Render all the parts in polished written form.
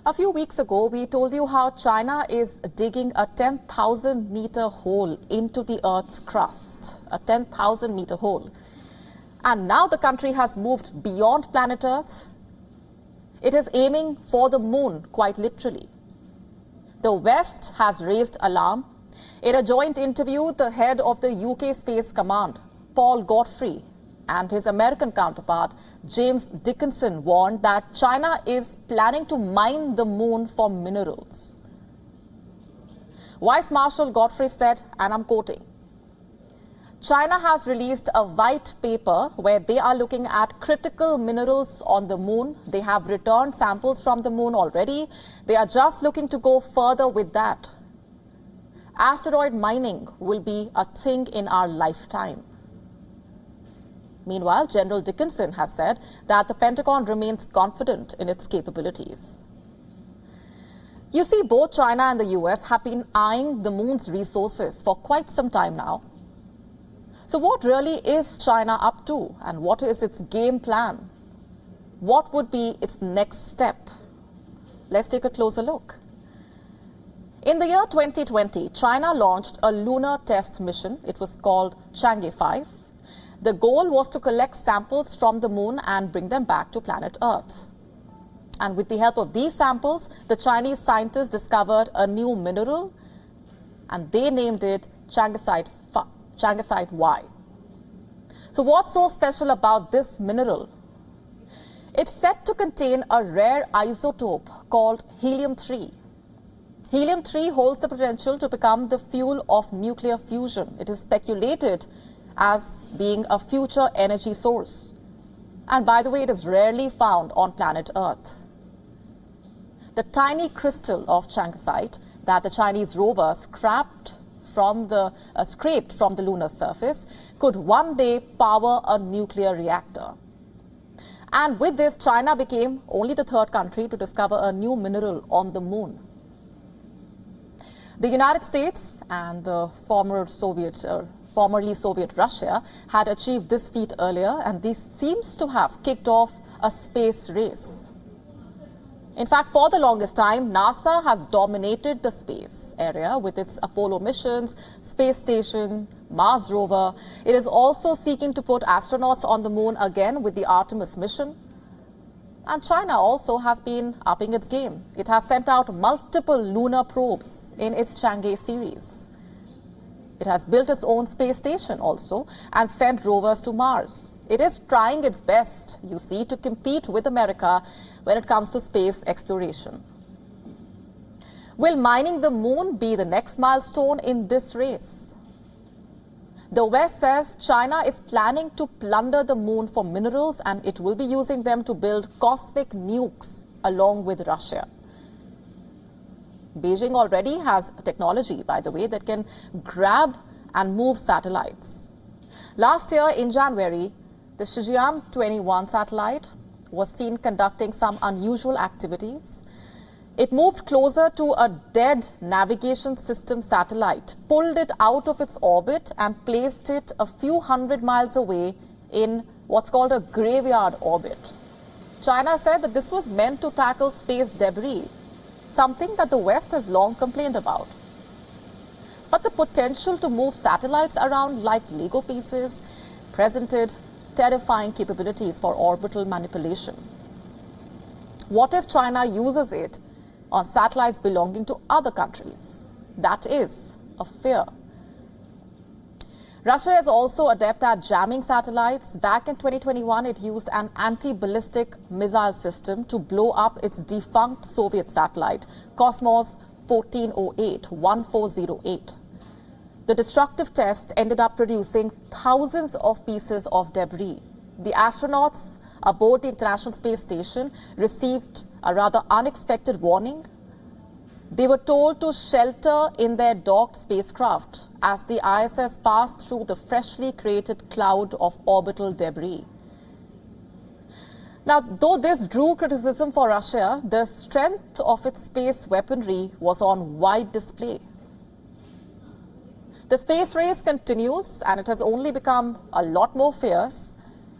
A few weeks ago, we told you how China is digging a 10,000-meter hole into the Earth's crust, a 10,000-meter hole. And now the country has moved beyond planet Earth. It is aiming for the moon, quite literally. The West has raised alarm. In a joint interview, the head of the UK Space Command, Paul Godfrey, and his American counterpart, James Dickinson, warned that China is planning to mine the moon for minerals. Vice Marshal Godfrey said, and I'm quoting, China has released a white paper where they are looking at critical minerals on the moon. They have returned samples from the moon already. They are just looking to go further with that. Asteroid mining will be a thing in our lifetime. Meanwhile, General Dickinson has said that the Pentagon remains confident in its capabilities. You see, both China and the US have been eyeing the moon's resources for quite some time now. So what really is China up to, and what is its game plan? What would be its next step? Let's take a closer look. In the year 2020, China launched a lunar test mission. It was called Chang'e 5. The goal was to collect samples from the moon and bring them back to planet Earth. And with the help of these samples, the Chinese scientists discovered a new mineral, and they named it Chang'e Y. So what's so special about this mineral? It's said to contain a rare isotope called helium-3. Helium-3 holds the potential to become the fuel of nuclear fusion. It is speculated as being a future energy source. And by the way, it is rarely found on planet Earth. The tiny crystal of Chang'e that the Chinese rover scraped from the lunar surface could one day power a nuclear reactor. And with this, China became only the third country to discover a new mineral on the moon. The United States and the formerly Soviet Russia had achieved this feat earlier, and this seems to have kicked off a space race. In fact, for the longest time, NASA has dominated the space area with its Apollo missions, space station, Mars rover. It is also seeking to put astronauts on the moon again with the Artemis mission. And China also has been upping its game. It has sent out multiple lunar probes in its Chang'e series. It has built its own space station also and sent rovers to Mars. It is trying its best, you see, to compete with America when it comes to space exploration. Will mining the moon be the next milestone in this race? The West says China is planning to plunder the moon for minerals, and it will be using them to build cosmic nukes along with Russia. Beijing already has technology, by the way, that can grab and move satellites. Last year in January, the Shijian-21 satellite was seen conducting some unusual activities. It moved closer to a dead navigation system satellite, pulled it out of its orbit and placed it a few hundred miles away in what's called a graveyard orbit. China said that this was meant to tackle space debris, something that the West has long complained about. But the potential to move satellites around like Lego pieces presented terrifying capabilities for orbital manipulation. What if China uses it on satellites belonging to other countries? That is a fear. Russia is also adept at jamming satellites. Back in 2021, it used an anti-ballistic missile system to blow up its defunct Soviet satellite, Cosmos 1408. The destructive test ended up producing thousands of pieces of debris. The astronauts aboard the International Space Station received a rather unexpected warning. They were told to shelter in their docked spacecraft as the ISS passed through the freshly created cloud of orbital debris. Now, though this drew criticism for Russia, the strength of its space weaponry was on wide display. The space race continues, and it has only become a lot more fierce.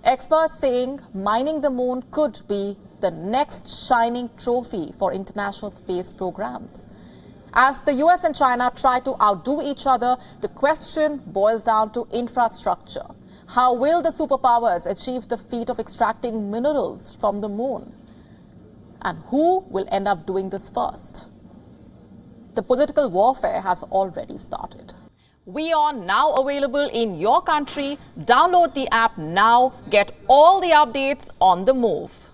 Experts saying mining the moon could be the the next shining trophy for international space programs? As the US and China try to outdo each other, the question boils down to infrastructure. How will the superpowers achieve the feat of extracting minerals from the moon? And who will end up doing this first? The political warfare has already started. WION now available in your country. Download the app now. Get all the updates on the move.